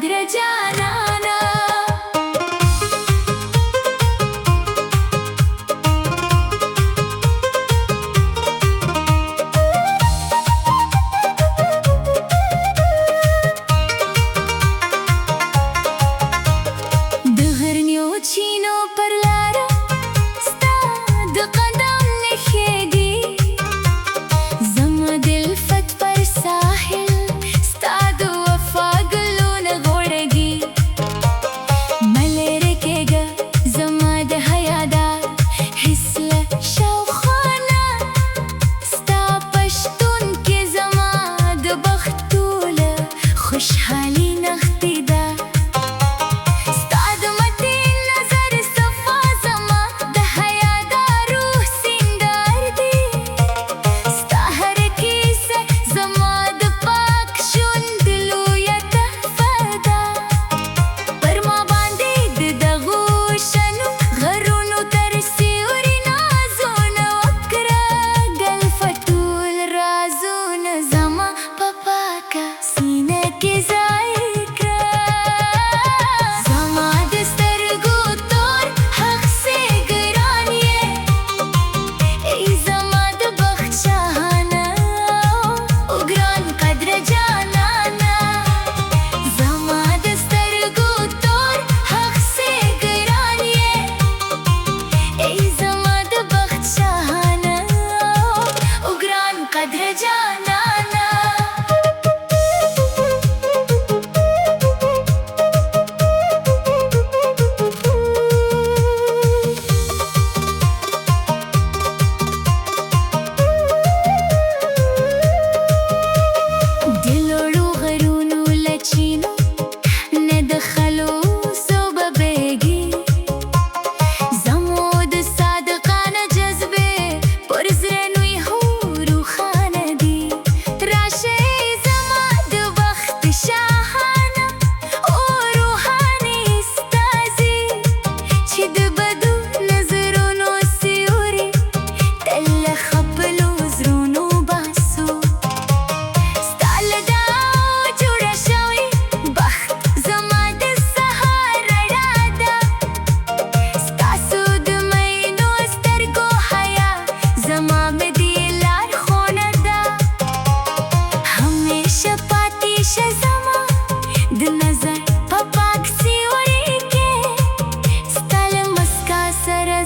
قدر جانانا खुशहाली नखती दा स्ताद मती नजर सफा जमा द हया दा रूह सिंगार दी स्ताहर की से जमा द पाक शुंदलू या तहफदा परमा बांदी द दगूशनु घरुनु तरसी उरी नाजुन वकरा गलफतूल राजुन जमा पपा का सीने की قدر جانانا دلوړو غرونو لچینو نه دخلو صوبه بیگی زمود صادقانه جذبه پر زرنوی هورو خانه دی راشه زما د وخت شاهانه او روحانی استازی چې د بدو نظرونو سیوري تل خپلو زرونو باسو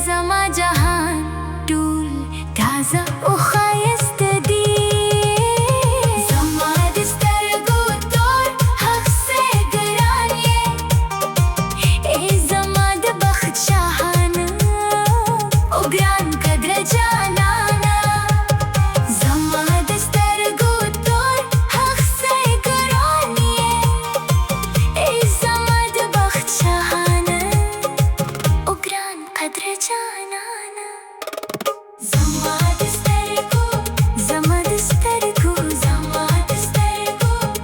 زما جهان ټول تازه او ښایست دی زما د سترګو تور حق سه ګران یې ای زما د بخت شاهانه او ګران قدر جانانا زما د سترګو تور حق سه ګران یې ای زما د بخت شاهانه او ګران قدر جانانا زما د سترګو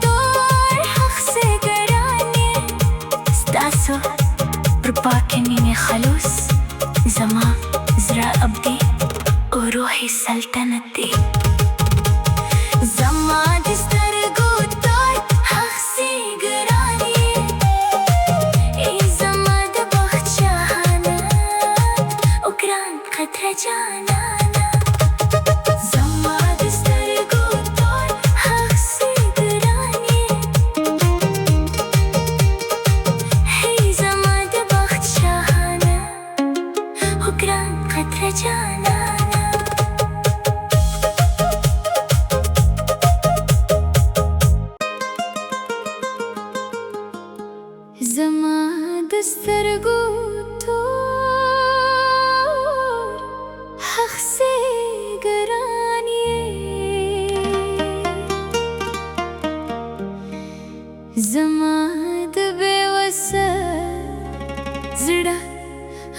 تور حق سه ګران یې ستاسو پر پاکه مینې خلوص زما زړه ابدي او روحي سلطنت دی زما د سترګو تور حق سه ګران یې ای زما د بخت شاهانه او ګران قدر جانانا زما د سترګو تور حق سه ګران یې ای زما د بخت شاهانه او ګران قدر جانانا زما د سترګو تور حق سه ګران یې زما د بې وسه زړه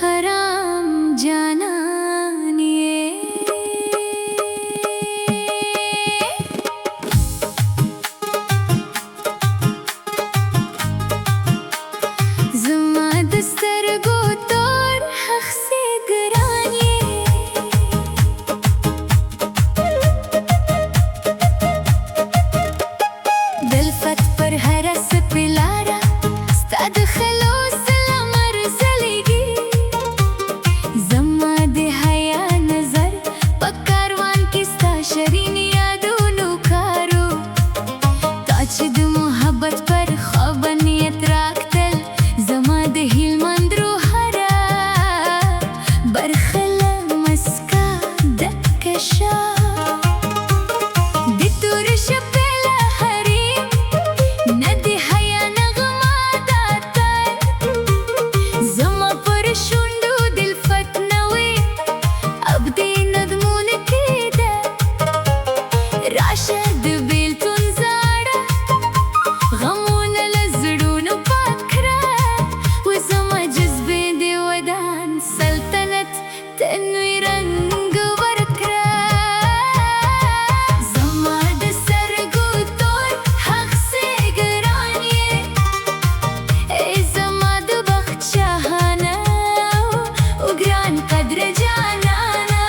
حرام جانان یې زما د سترګو ستاد خلوص العمر زلیگی زما د حیا نظر په کاروان کې ستا شیرین یادونو کارو تا چې د محبت پر خوابه نیت راکتل زما د هلمند روح هره برخه له مسکا ډکه شه د تور شپې له حریم نه د حیا نغمه دا تر زما پر شونډو د الفت نوې ابدي نظمونه کېده راشه د بیلتون زاړه غمونه له زړونو پاک کړه و زما جذبې د ودان سلطنت تنوي رنګ ورکړه زما د سترګو تور حق سي ګران یې ای زما د بخت شاهانه او ګران قدر جانانه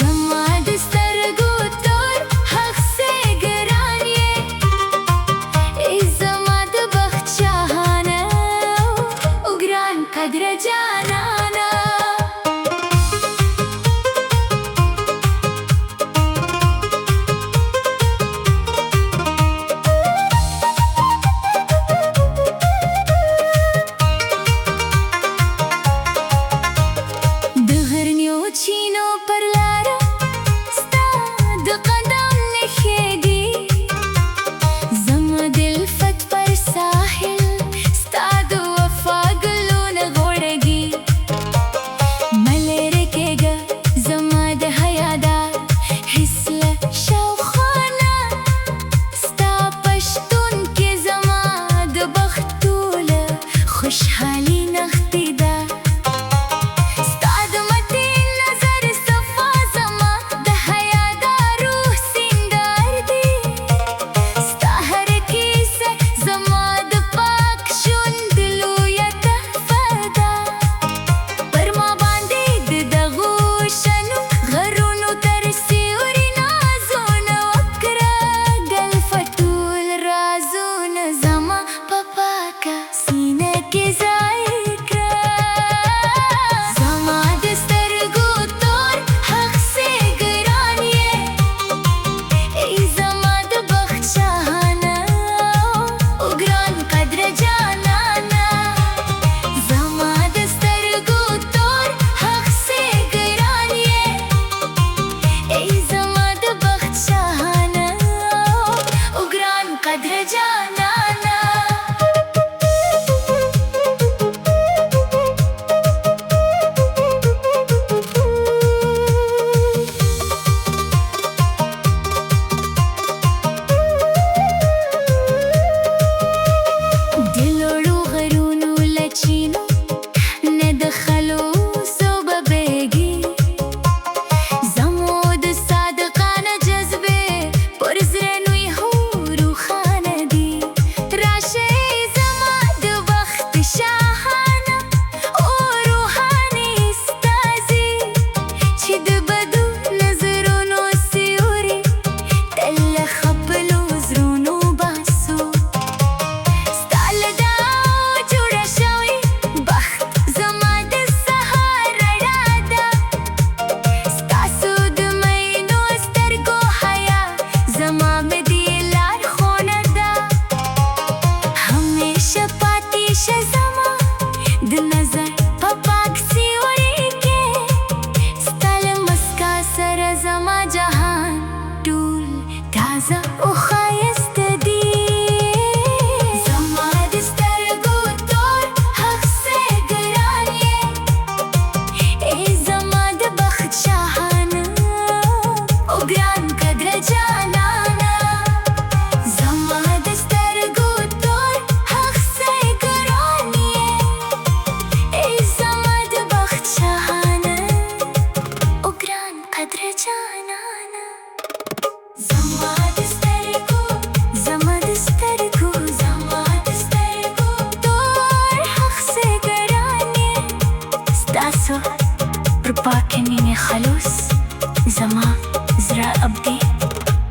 زما د سترګو تور حق سي ګران یې ای زما د بخت شاهانه او ګران قدر جانانه د غرنیو چینو پر لاره ستا د قدم نښې دي زما د الفت پر ساحل ستا د وفا ګلونه غوړېږي مه لرې کېږه زما د حیا دا حس له شاوخوا نه ستا په شتون کې زما د بخت ټوله خوشحالي نغښتې ده ستا د متین نظر صفا زما د حیا دا روح سینګار دی ستا هره کیسه زما د پاک ژوند لویه تحفه ده پر ما باندې د دغو شنو غرونو تر سیوري نازونه وکړه ګلفه ټول رازونه زما په پاکه سینه کې ځای کړه زما د سترګو تور حق سي ګران یې ای زما د بخت شاهانه او ګران قدر جانانه زما د سترګو تور حق سي ګران یې ای زما د بخت شاهانه او ګران قدر جانانه د لوړو غرونو له چینو نه د خلوصو به بیږي زمو د صادقانه جذبې پر زړه نوی هو روښانه دي راشه زما د بخت شاهانه او روحاني استازي چې د بدو نظرونو سیوري تل له خپلو زړونو باسو ستا له دعاو جوړه شوې بخت زما د سهار رڼا ده ستاسو د مینو سترګو حیا زما مې د لارښوونه ده همیشه پاتې شه زما د نظر په پاک سیوري کې ستا له مسکا سره زما جهان ټول تازه او ښایسته دي زما د سترګو تور حق سي ګران یې ای زما د بخت شاهانه او ګران قدر جانانه زما د سترګو تور حق سي ګران یې ای زما د بخت شاهانه او ګران قدر جانانه زما د سترګو تور حق سي ګران یې ستاسو پر پاکه مینې خلوص زما زړه ابدي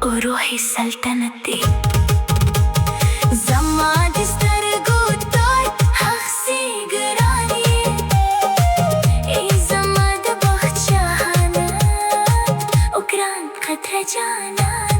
او روحي سلطنت دی زما د سترګو खतरा जाना